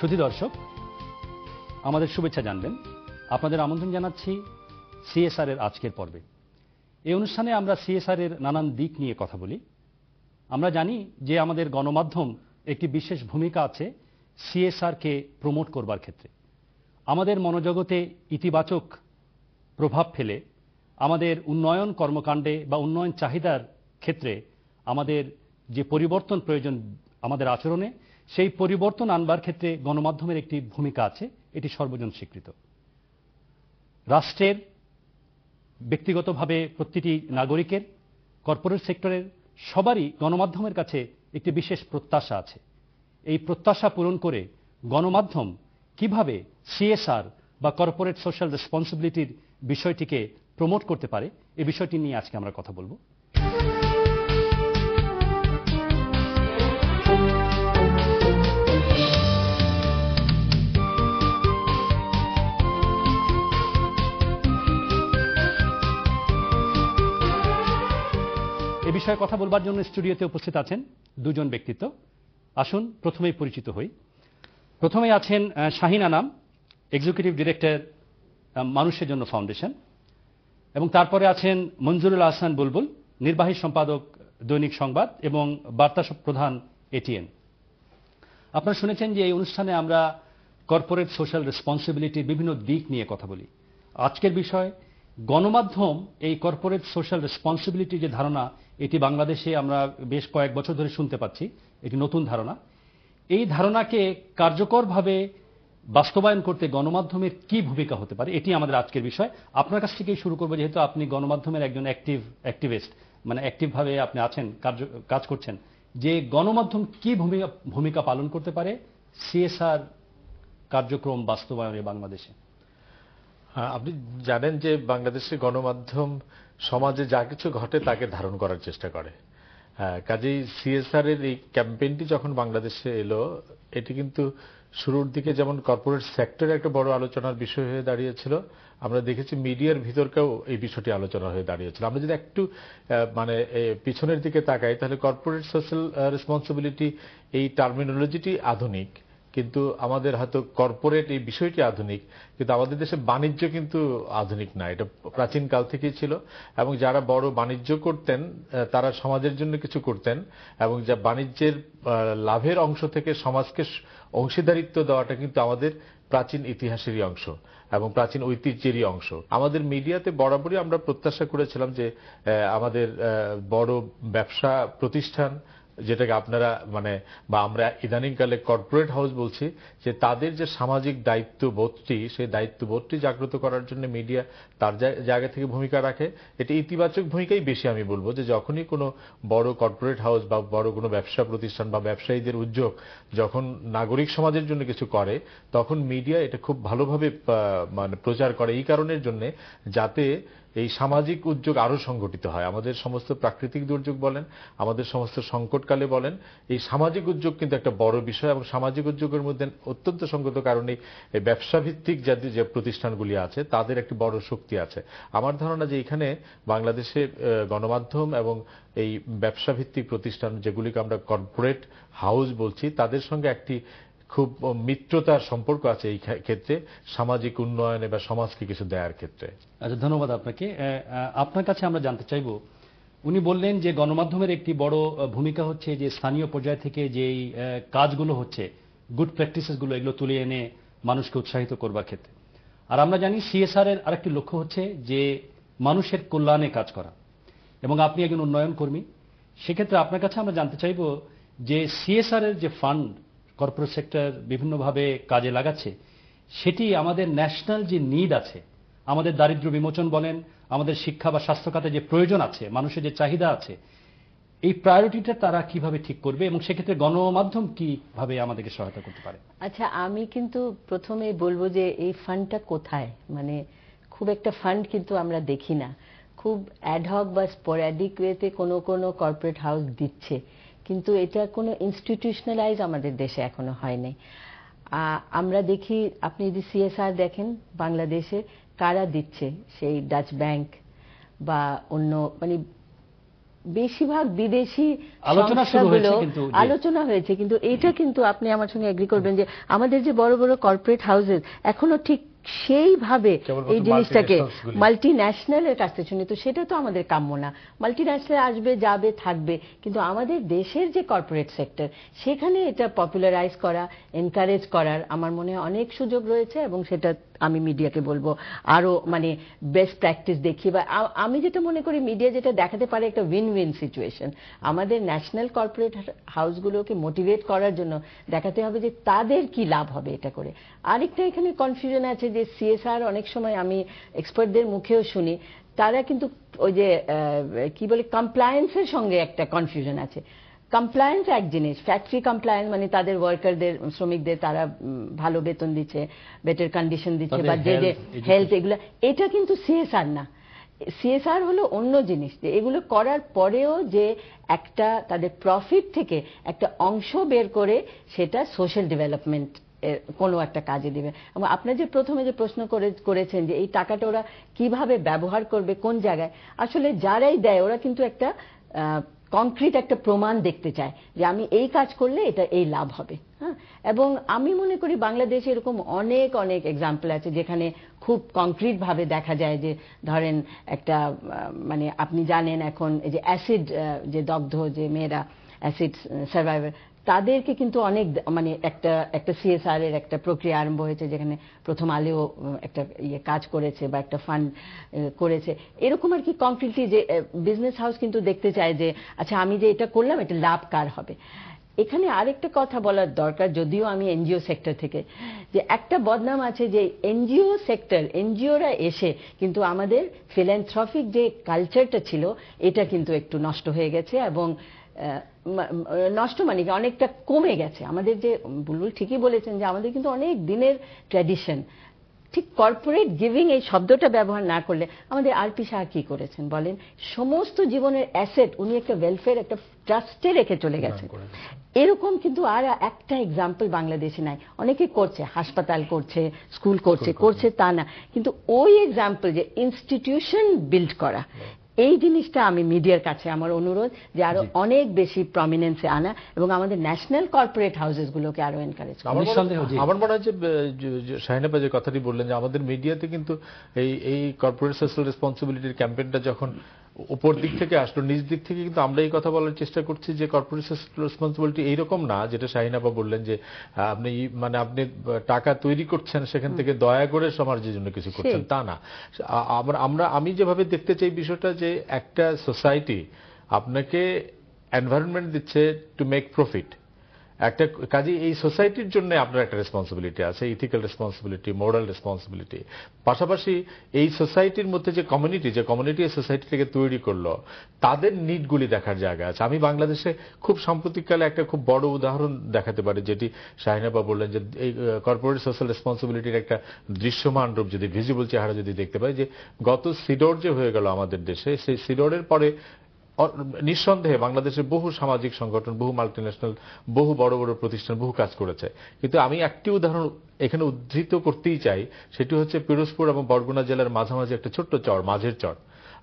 সুধী দর্শক, আমাদের শুভেচ্ছা জানবেন। আপনাদের আমন্ত্রণ জানাচ্ছি সিএসআর এর আজকের পর্বে। এই অনুষ্ঠানে আমরা সিএসআর এর নানান দিক নিয়ে কথা বলি। আমরা জানি যে আমাদের গণমাধ্যম একটি বিশেষ ভূমিকা আছে সিএসআর কে প্রমোট করবার ক্ষেত্রে। আমাদের মনোজগতে ইতিবাচক প্রভাব ফেলে আমাদের উন্নয়ন কর্মকাণ্ডে বা উন্নয়ন চাহিদার ক্ষেত্রে আমাদের যে পরিবর্তন প্রয়োজন আমাদের আচরণে, সেই পরিবর্তন আনবার ক্ষেত্রে গণমাধ্যমের একটি ভূমিকা আছে, এটি সর্বজন স্বীকৃত। রাষ্ট্রের, ব্যক্তিগতভাবে প্রতিটি নাগরিকের, কর্পোরেট সেক্টরের সবারই গণমাধ্যমের কাছে একটি বিশেষ প্রত্যাশা আছে। এই প্রত্যাশা পূরণ করে গণমাধ্যম কিভাবে সিএসআর বা কর্পোরেট সোশ্যাল রেসপন্সিবিলিটির বিষয়টিকে প্রমোট করতে পারে, এই বিষয়টি নিয়ে আজকে আমরা কথা বলবো। এ বিষয়ে কথা বলবার জন্য স্টুডিওতে উপস্থিত আছেন দুজন ব্যক্তিত্ব। আসুন প্রথমেই পরিচিত হই। প্রথমেই আছেন শাহিন আনাম, এক্সিকিউটিভ ডিরেক্টর মানুষের জন্য ফাউন্ডেশন, এবং তারপরে আছেন মঞ্জুরুল আহসান বুলবুল, নির্বাহী সম্পাদক দৈনিক সংবাদ এবং বার্তা প্রধান এটিএন। আপনারা শুনেছেন যে এই অনুষ্ঠানে আমরা কর্পোরেট সোশ্যাল রেসপন্সিবিলিটির বিভিন্ন দিক নিয়ে কথা বলি। আজকের বিষয় গণমাধ্যম এই কর্পোরেট সোশ্যাল রেসপন্সিবিলিটি যে ধারণা, এটি বাংলাদেশে আমরা বেশ কয়েক বছর ধরে শুনতে পাচ্ছি, এটি নতুন ধারণা। এই ধারণাকে কার্যকরভাবে বাস্তবায়ন করতে গণমাধ্যমের কি ভূমিকা হতে পারে, এটি আমাদের আজকের বিষয়। আপনার কাছ থেকেই শুরু করবো, যেহেতু আপনি গণমাধ্যমের একজন অ্যাক্টিভিস্ট, মানে অ্যাক্টিভভাবে আপনি আছেন, কাজ করছেন, যে গণমাধ্যম কি ভূমিকা পালন করতে পারে সিএসআর কার্যক্রম বাস্তবায়নে বাংলাদেশে। আপনি জানেন যে বাংলাদেশের গণমাধ্যম সমাজে যা কিছু ঘটে তাকে ধারণ করার চেষ্টা করে। কাজেই সিএসআর এর এই ক্যাম্পেইনটি যখন বাংলাদেশে এলো, এটি কিন্তু শুরুর দিকে যেমন কর্পোরেট সেক্টরে একটা বড় আলোচনার বিষয় হয়ে দাঁড়িয়েছিল, আমরা দেখেছি মিডিয়ার ভিতরকেও এই বিষয়টি আলোচনা হয়ে দাঁড়িয়েছিল। আমরা যদি একটু পিছনের দিকে তাকাই, তাহলে কর্পোরেট সোশ্যাল রেসপন্সিবিলিটি এই টার্মিনোলজিটি আধুনিক, কিন্তু আমাদের হয়তো কর্পোরেট এই বিষয়টি আধুনিক, কিন্তু আমাদের দেশে বাণিজ্য কিন্তু আধুনিক না। এটা প্রাচীন কাল থেকেই ছিল, এবং যারা বড় বাণিজ্য করতেন তারা সমাজের জন্য কিছু করতেন, এবং যা বাণিজ্যের লাভের অংশ থেকে সমাজকে অংশীদারিত্ব দেওয়াটা কিন্তু আমাদের প্রাচীন ইতিহাসেরই অংশ এবং প্রাচীন ঐতিহ্যেরই অংশ। আমাদের মিডিয়াতে বরাবরই আমরা প্রত্যাশা করেছিলাম যে আমাদের বড় ব্যবসা প্রতিষ্ঠান, যেটাকে আপনারা বা আমরা ইদানিংকালে কর্পোরেট হাউস বলছি, যে তাদের যে সামাজিক দায়িত্ববোধটি, সেই দায়িত্ববোধটি জাগ্রত করার জন্য মিডিয়া তার জায়গা থেকে ভূমিকা রাখে। এটি ইতিবাচক ভূমিকাই বেশি আমি বলবো, যে যখনই কোনো বড় কর্পোরেট হাউস বা বড় কোনো ব্যবসা প্রতিষ্ঠান বা ব্যবসায়ীদের উদ্যোগ যখন নাগরিক সমাজের জন্য কিছু করে, তখন মিডিয়া এটা খুব ভালোভাবে প্রচার করে, এই কারণের জন্য যাতে এই সামাজিক উদ্যোগ আরো সংগঠিত হয়। আমাদের সমস্ত প্রাকৃতিক দুর্যোগ বলেন, আমাদের সমস্ত সংকটকালে বলেন, এই সামাজিক উদ্যোগ কিন্তু একটা বড় বিষয়, এবং সামাজিক উদ্যোগের মধ্যে অত্যন্ত সঙ্গত কারণে এই ব্যবসা ভিত্তিক যে প্রতিষ্ঠানগুলি আছে তাদের একটি বড় শক্তি আছে। আমার ধারণা যে এখানে বাংলাদেশে গণমাধ্যম এবং এই ব্যবসা ভিত্তিক প্রতিষ্ঠান, যেগুলিকে আমরা কর্পোরেট হাউস বলছি, তাদের সঙ্গে একটি খুব মিত্রতার সম্পর্ক আছে এই ক্ষেত্রে, সামাজিক উন্নয়নে বা সমাজকে কিছু দেওয়ার ক্ষেত্রে। আচ্ছা, ধন্যবাদ আপনাকে। আপনার কাছে আমরা জানতে চাইব, উনি বললেন যে গণমাধ্যমের একটি বড় ভূমিকা হচ্ছে যে স্থানীয় পর্যায় থেকে যেই কাজগুলো হচ্ছে, গুড প্র্যাকটিসেসগুলো, এগুলো তুলে এনে মানুষকে উৎসাহিত করবার ক্ষেত্রে। আর আমরা জানি সিএসআর এর আরেকটি লক্ষ্য হচ্ছে যে মানুষের কল্যাণে কাজ করা, এবং আপনি একজন উন্নয়ন কর্মী। সেক্ষেত্রে আপনার কাছে আমরা জানতে চাইব যে সিএসআর এর যে ফান্ড কর্পোরেট সেক্টর বিভিন্নভাবে কাজে লাগাচ্ছে, সেটি আমাদের ন্যাশনাল যে নিড আছে, আমাদের দারিদ্র্য বিমোচন বলেন, আমাদের শিক্ষা বা স্বাস্থ্য খাতে যে প্রয়োজন আছে, মানুষের যে চাহিদা আছে, এই প্রায়োরিটিটা তারা কিভাবে ঠিক করবে, এবং সেক্ষেত্রে গণমাধ্যম কিভাবে আমাদেরকে সহায়তা করতে পারে। আচ্ছা, আমি কিন্তু প্রথমে বলবো যে এই ফান্ডটা কোথায়, খুব একটা ফান্ড কিন্তু আমরা দেখি না। খুব অ্যাডহক বা স্পোরাডিক ওয়েতে কোনো কোনো কর্পোরেট হাউস দিচ্ছে, কিন্তু এটা কোনো ইনস্টিটিউশনালাইজ আমাদের দেশে এখনো হয়নি। আমরা দেখি, আপনি যদি সিএসআর দেখেন বাংলাদেশে কারা দিচ্ছে, সেই ডাচ ব্যাংক বা অন্য বেশিরভাগ বিদেশি আলোচনা শুরু হয়েছে সংস্থাগুলো কিন্তু, জি। আলোচনা হয়েছে, কিন্তু এটা কিন্তু আপনি আমার সঙ্গে এগ্রি করবেন যে আমাদের যে বড় বড় কর্পোরেট হাউসেস এখনো ঠিক সেইভাবে কেবলমাত্র এই জিনিসটাকে multinationals গুলি। মাল্টিন্যাশনালের কাছ থেকে শুনি, তো সেটা তো আমাদের কাম্য না। মাল্টিন্যাশনাল আসবে যাবে থাকবে, কিন্তু আমাদের দেশের যে কর্পোরেট সেক্টর সেখানে এটা পপুলারাইজ করা, এনকারেজ করার আমার মনে হয় অনেক সুযোগ রয়েছে, এবং সেটা আমি মিডিয়াকে বলবো আরো মানে বেস্ট প্র্যাকটিস দেখিয়ে, বা আমি যেটা মনে করি মিডিয়া যেটা দেখাতে পারে একটা উইন উইন সিচুয়েশন। আমাদের ন্যাশনাল কর্পোরেট হাউসগুলোকে মোটিভেট করার জন্য দেখাতে হবে যে তাদের কি লাভ হবে এটা করে। আরেকটা এখানে কনফিউশন আছে যে সিএসআর অনেক সময় আমি এক্সপার্টদের মুখেও শুনি, তারা কিন্তু ওই যে কি বলে কমপ্লায়েন্সের সঙ্গে একটা কনফিউশন আছে। কমপ্লায়েন্স এক জিনিস, ফ্যাক্টরি কমপ্লায়েন্স মানে তাদের ওয়ার্কারদের, শ্রমিকদের তারা ভালো বেতন দিচ্ছে, বেটার কন্ডিশন দিচ্ছে, তাদের বা যে যে health, হেলথ, এগুলো এটা কিন্তু সিএসআর না। সিএসআর হলো অন্য জিনিস, যে এগুলো করার পরেও যে একটা তাদের প্রফিট থেকে একটা অংশ বের করে সেটা সোশ্যাল ডেভেলপমেন্ট কোনো একটা কাজে দিবে। এবং আপনার যে প্রথমে যে প্রশ্ন করেছেন যে এই টাকাটা ওরা কিভাবে ব্যবহার করবে কোন জায়গায়, আসলে যারাই দেয় ওরা কিন্তু একটা কংক্রিট একটা প্রমাণ দেখতে চায় যে আমি এই কাজ করলে এটা এই লাভ হবে। হ্যাঁ, এবং আমি মনে করি বাংলাদেশে এরকম অনেক অনেক এক্সাম্পল আছে যেখানে খুব কংক্রিট ভাবে দেখা যায় যে ধরেন একটা মানে আপনি জানেন এখন এই যে অ্যাসিড যে দগ্ধ যে মেয়েরা অ্যাসিড সার্ভাইভার, তাদেরকে কিন্তু অনেক মানে একটা সিএসআর এর একটা প্রক্রিয়া আরম্ভ হয়েছে, যেখানে প্রথম আলোও একটা কাজ করেছে বা একটা ফান্ড করেছে। এরকম আর কি কংক্রিটলি যে বিজনেস হাউস কিন্তু দেখতে চায় যে আচ্ছা আমি যে এটা করলাম এটা লাভ কার হবে। এখানে আরেকটা কথা বলার দরকার, যদিও আমি এনজিও সেক্টর থেকে, যে একটা বদনাম আছে যে এনজিও সেক্টর, এনজিওরা এসে কিন্তু আমাদের ফিল্যান্থ্রপিক যে কালচারটা ছিল এটা কিন্তু একটু নষ্ট হয়ে গেছে, এবং নষ্ট মানে কি অনেকটা কমে গেছে। আমাদের যে বুলবুল ঠিকই বলেছেন যে আমাদের কিন্তু অনেক দিনের ট্র্যাডিশন, ঠিক কর্পোরেট গিভিং এই শব্দটা ব্যবহার না করলে, আমাদের আরপি শাহ কি করেছেন বলেন, সমস্ত জীবনের অ্যাসেট উনি একটা ওয়েলফেয়ার একটা ট্রাস্টে রেখে চলে গেছেন। এরকম কিন্তু আর একটা এক্সাম্পল বাংলাদেশে নাই। অনেকে করছে, হাসপাতাল করছে, স্কুল করছে তা না, কিন্তু ওই এক্সাম্পল যে ইনস্টিটিউশন বিল্ড করা, এই জিনিসটা আমি মিডিয়ার কাছে আমার অনুরোধ যে আরো অনেক বেশি প্রমিনেন্সে আনা, এবং আমাদের ন্যাশনাল কর্পোরেট হাউসেস গুলোকে আরো এনকারেজ করা। আমার মনে হয় যে শাহিনা আপা যে কথাটি বললেন যে আমাদের মিডিয়াতে কিন্তু এই কর্পোরেট সোশ্যাল রেসপন্সিবিলিটির ক্যাম্পেইনটা যখন উপর দিক থেকে আসলো, নিজ দিক থেকে কিন্তু আমরা এই কথা বলার চেষ্টা করছি যে কর্পোরেট সোশ্যাল রেসপন্সিবিলিটি এইরকম না, যেটা শাহিনা আপা বললেন যে আপনি মানে আপনি টাকা তৈরি করছেন সেখান থেকে দয়া করে সমাজের জন্য কিছু করছেন, তা না। আমি যেভাবে দেখতে চাই বিষয়টা, যে একটা সোসাইটি আপনাকে এনভায়রনমেন্ট দিচ্ছে টু মেক প্রফিট, একটা কাজে এই সোসাইটির জন্য আপনার একটা রেসপন্সিবিলিটি আছে, ইথিক্যাল রেসপন্সিবিলিটি, মোরাল রেসপন্সিবিলিটি। পাশাপাশি এই সোসাইটির মধ্যে যে কমিউনিটি এই সোসাইটিটাকে তৈরি করলো, তাদের নিডগুলি দেখার জায়গা আছে। আমি বাংলাদেশে খুব সাম্প্রতিককালে একটা খুব বড় উদাহরণ দেখাতে পারি, যেটি শাহিনা আপা বললেন যে এই কর্পোরেট সোশ্যাল রেসপন্সিবিলিটির একটা দৃশ্যমান রূপ যদি ভিজিবল চেহারা যদি দেখতে পাই, যে গত সিডর যে হয়ে গেল আমাদের দেশে, সেই সিডরের পরে নিঃসন্দেহে বাংলাদেশের বহু সামাজিক সংগঠন, বহু মাল্টিন্যাশনাল, বহু বড় বড় প্রতিষ্ঠান বহু কাজ করেছে, কিন্তু আমি একটি উদাহরণ এখানে উদ্ধৃত করতেই চাই, সেটি হচ্ছে পিরোজপুর এবং বরগুনা জেলার মাঝামাঝি একটা ছোট্ট চর, মাঝের চর।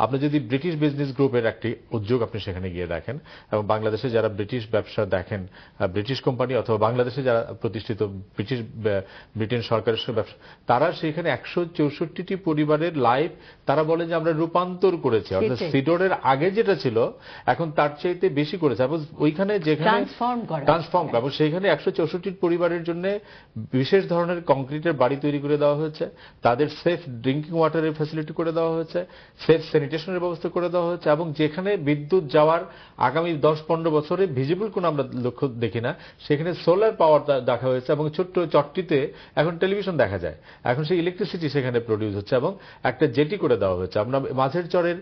আপনি যদি ব্রিটিশ বিজনেস গ্রুপের একটি উদ্যোগ আপনি সেখানে গিয়ে দেখেন, এবং বাংলাদেশে যারা ব্রিটিশ ব্যবসা দেখেন, ব্রিটিশ কোম্পানি অথবা বাংলাদেশে যারা প্রতিষ্ঠিত ব্রিটেন সরকারের ব্যবসা, তারা সেখানে 164টি পরিবারের লাইফ তারা বলে যে আমরা রূপান্তর করেছি, অর্থাৎ সিডরের আগে যেটা ছিল এখন তার চাইতে বেশি করেছে, এবং ওইখানে যেখানে ট্রান্সফর্ম করা, এবং সেইখানে 164টি পরিবারের জন্য বিশেষ ধরনের কংক্রিটের বাড়ি তৈরি করে দেওয়া হয়েছে, তাদের সেফ ড্রিঙ্কিং ওয়াটারের ফ্যাসিলিটি করে দেওয়া হয়েছে, সেফ স্যানিটেশনের ব্যবস্থা করে দেওয়া হচ্ছে, এবং যেখানে বিদ্যুৎ যাওয়ার আগামী 10-15 বছরে ভিজিবল কোনো আমরা লক্ষ্য দেখি না, সেখানে সোলার পাওয়ার দেখা হয়েছে, এবং ছোট্ট চটটিতে এখন টেলিভিশন দেখা যায়, এখন সেই ইলেকট্রিসিটি সেখানে প্রডিউস হচ্ছে, এবং একটা জেটি করে দেওয়া হচ্ছে। আমরা মাঝের চরের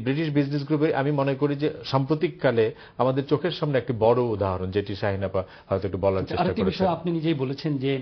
ব্রিটিশ বিজনেস গ্রুপে আমি মনে করি যে সাম্প্রতিককালে আমাদের চোখের সামনে একটি বড় উদাহরণ, যেটি শাহিনা আপা হয়তো একটু বলার চেষ্টা করেছেন। আপনি নিজেই বলেছেন যে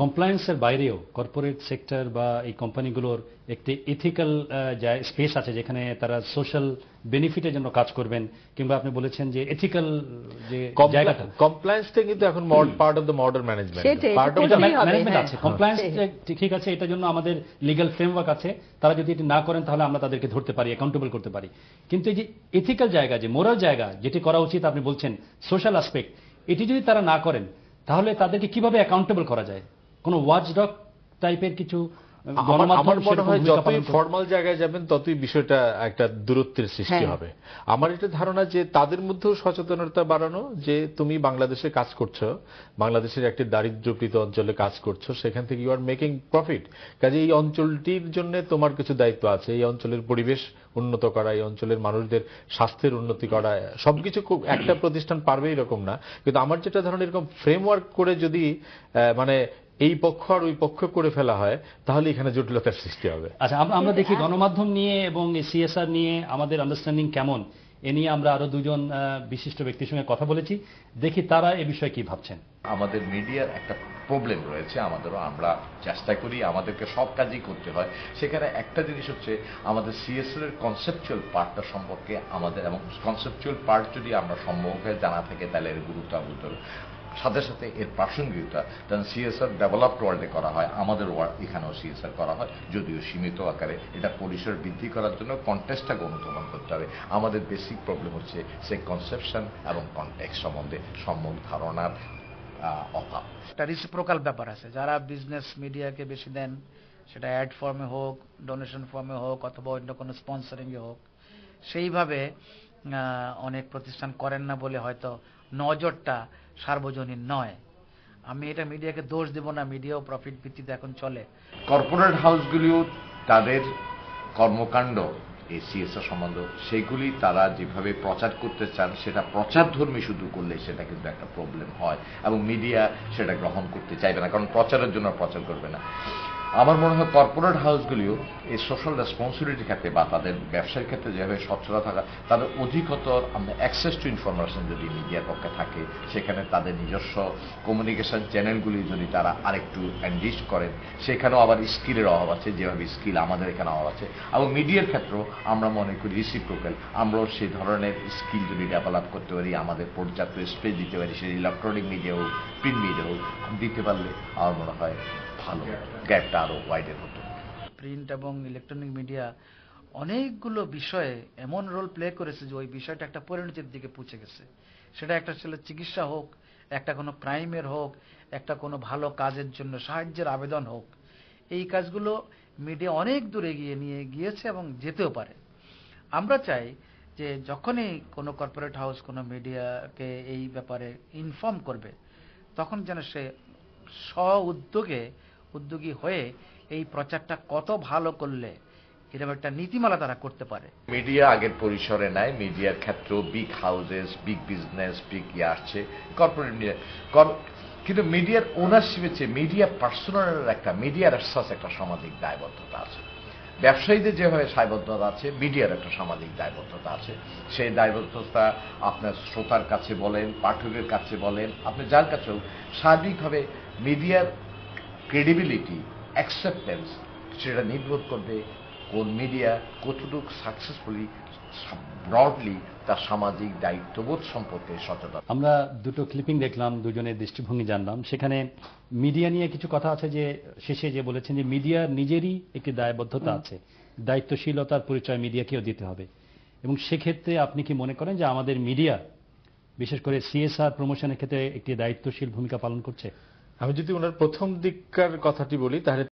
কমপ্লায়েন্সের বাইরেও কর্পোরেট সেক্টর বা এই কোম্পানিগুলোর একটি ইথিক্যাল স্পেস আছে যেখানে তারা সোশ্যাল বেনিফিটের জন্য কাজ করবেন, কিংবা আপনি বলেছেন যে এথিক্যাল যে জায়গাটা, কমপ্লায়েন্সটা কিন্তু এখন part of the modern management, সেটাই, পার্ট অফ এটা করতেই হবে, ম্যানেজমেন্ট হ্যাঁ। আছে, কমপ্লায়েন্স ঠিক আছে, এটার জন্য আমাদের লিগ্যাল ফ্রেমওয়ার্ক আছে, তারা যদি এটি না করেন তাহলে আমরা তাদেরকে ধরতে পারি, অ্যাকাউন্টেবল করতে পারি। কিন্তু এই যে এথিক্যাল জায়গা, যে মোরাল জায়গা, যেটি করা উচিত আপনি বলছেন সোশ্যাল অ্যাসপেক্ট, এটি যদি তারা না করেন তাহলে তাদেরকে কিভাবে অ্যাকাউন্টেবল করা যায়? কোনো ওয়াচডগ টাইপের কিছু আমার মনে হয় যতই ফর্মাল জায়গায় যাবেন ততই বিষয়টা একটা দূরত্বের সৃষ্টি হবে। আমার এটা ধারণা যে তাদের মধ্যেও সচেতনতা বাড়ানো, যে তুমি বাংলাদেশে কাজ করছো, বাংলাদেশের একটি দারিদ্র্যপীড়িত অঞ্চলে কাজ করছো, সেখান থেকে ইউ আর মেকিং প্রফিট, কাজে এই অঞ্চলটির জন্য তোমার কিছু দায়িত্ব আছে, এই অঞ্চলের পরিবেশ উন্নত করা, এই অঞ্চলের মানুষদের স্বাস্থ্যের উন্নতি করা, সবকিছু খুব একটা প্রতিষ্ঠান পারবে এরকম না। কিন্তু আমার যেটা ধারণা, এরকম ফ্রেমওয়ার্ক করে যদি মানে এই পক্ষ আর ওই পক্ষ করে ফেলা হয় তাহলে এখানে জটিলতার সৃষ্টি হবে। আচ্ছা, আমরা দেখি গণমাধ্যম নিয়ে এবং সিএসআর নিয়ে আমাদের আন্ডারস্ট্যান্ডিং কেমন, এ নিয়ে আমরা আরো দুজন বিশিষ্ট ব্যক্তির সঙ্গে কথা বলেছি, দেখি তারা এ বিষয়ে কি ভাবছেন। আমাদের মিডিয়ার একটা প্রবলেম রয়েছে, আমাদেরও আমরা চেষ্টা করি, আমাদেরকে সব কাজই করতে হয়। সেখানে একটা জিনিস হচ্ছে আমাদের সিএসআর এর কনসেপচুয়াল পার্টটা সম্পর্কে আমাদের, এবং কনসেপচুয়াল পার্ট যদি আমরা সম্মুখে জানা থাকে তাহলে এর গুরুত্ব বুঝতে, সাথে সাথে এর প্রাসঙ্গিকতা, কারণ সিএসআর ডেভেলপড ওয়ার্ল্ডে করা হয়, আমাদের এখানেও সিএসআর করা হয়, যদিও সীমিত আকারে। এটা পরিসর বৃদ্ধি করার জন্য কনটেক্সটটাকে অনুধাবন করতে হবে। আমাদের বেসিক প্রবলেম হচ্ছে সেই কনসেপশন এবং কনটেক্সট সম্বন্ধে সম্যক ধারণার অভাব। একটা রিসিপ্রোকাল ব্যাপার আছে, যারা বিজনেস মিডিয়াকে বেশি দেন, সেটা অ্যাড ফর্মে হোক, ডোনেশন ফর্মে হোক, অথবা অন্য কোনো স্পন্সরিংয়ে হোক, সেইভাবে অনেক প্রতিষ্ঠান করেন না বলে হয়তো নজরটা সার্বজনীন নয়। আমি এটা মিডিয়াকে দোষ দেব না, মিডিয়াও প্রফিট ভিত্তিতে এখন চলে। কর্পোরেট হাউসগুলিও তাদের কর্মকাণ্ড এই সিএসআর সম্বন্ধ, সেগুলি তারা যেভাবে প্রচার করতে চান সেটা প্রচারধর্মী শুধু করলে সেটা কিন্তু একটা প্রবলেম হয়, এবং মিডিয়া সেটা গ্রহণ করতে চাইবে না, কারণ প্রচারের জন্য প্রচার করবে না। আমার মনে হয় কর্পোরেট হাউসগুলিও এই সোশ্যাল রেসপন্সিবিলিটির ক্ষেত্রে বা তাদের ব্যবসার ক্ষেত্রে যেভাবে স্বচ্ছতা থাকা, তাদের অধিকতর আমরা অ্যাক্সেস টু ইনফরমেশন যদি মিডিয়ার পক্ষে থাকে, সেখানে তাদের নিজস্ব কমিউনিকেশন চ্যানেলগুলি যদি তারা আরেকটু এনরিচ করেন, সেখানেও আবার স্কিলের অভাব আছে, যেভাবে স্কিল আমাদের এখানে অভাব আছে। এবং মিডিয়ার ক্ষেত্রেও আমরা মনে করি রিসিপ্রোকাল, আমরাও সেই ধরনের স্কিল যদি ডেভেলপ করতে পারি, আমাদের পর্যাপ্ত স্পেস দিতে পারি, সেই ইলেকট্রনিক মিডিয়া হোক, প্রিন্ট মিডিয়া হোক, দিতে পারলে আমার মনে হয় ভালো, গ্যাপটা আরো ওয়াইডের হতো। প্রিন্ট এবং ইলেকট্রনিক মিডিয়া অনেকগুলো বিষয়ে এমন রোল প্লে করেছে যে ওই বিষয়টা একটা পরিণতির দিকে পৌঁছে গেছে। সেটা একটা ছিল চিকিৎসা হোক, একটা কোনো ক্রাইমের হোক, একটা কোনো ভালো কাজের জন্য সাহায্যের আবেদন হোক, এই কাজগুলো মিডিয়া অনেক দূর এগিয়ে নিয়ে গিয়েছে এবং যেতেও পারে। আমরা চাই যে যখনই কোনো কর্পোরেট হাউস কোনো মিডিয়াকে এই ব্যাপারে ইনফর্ম করবে, তখন যেন সে উদ্যোগী হয়ে এই প্রচারটা কত ভালো করলে এরকম একটা নীতিমালা তারা করতে পারে। মিডিয়া আগের পরিসরে নাই, মিডিয়ার ক্ষেত্রেও big houses, big business, big ইয়ে আসছে, কর্পোরেট মিডিয়া, কিন্তু মিডিয়ার ওনারশিপের চেয়ে মিডিয়া পার্সোনালের একটা, মিডিয়ার একটা সামাজিক দায়বদ্ধতা আছে। ব্যবসায়ীদের যেভাবে দায়বদ্ধতা আছে, মিডিয়ার একটা সামাজিক দায়বদ্ধতা আছে। সেই দায়বদ্ধতা আপনার শ্রোতার কাছে বলেন, পাঠকের কাছে বলেন, আপনি যার কাছেও, সার্বিকভাবে মিডিয়ার ক্রেডিবিলিটি, অ্যাকসেপ্টেন্স, সেটা নির্ভর করবে কোন মিডিয়া কতটুকু সাকসেসফুলি ব্রডলি তার সামাজিক দায়িত্ববোধ সম্পর্কে সচেতন। আমরা দুটো ক্লিপিং দেখলাম, দুজনের দৃষ্টিভঙ্গি জানলাম। সেখানে মিডিয়া নিয়ে কিছু কথা আছে, যে শেষে যে বলেছেন যে মিডিয়ার নিজেরই একটি দায়বদ্ধতা আছে, দায়িত্বশীলতার পরিচয় মিডিয়াকেও দিতে হবে। এবং সেক্ষেত্রে আপনি কি মনে করেন যে আমাদের মিডিয়া বিশেষ করে সিএসআর প্রমোশনের ক্ষেত্রে একটি দায়িত্বশীল ভূমিকা পালন করছে? আমি যদি ওনার প্রথম দিককার কথাটি বলি তাহলে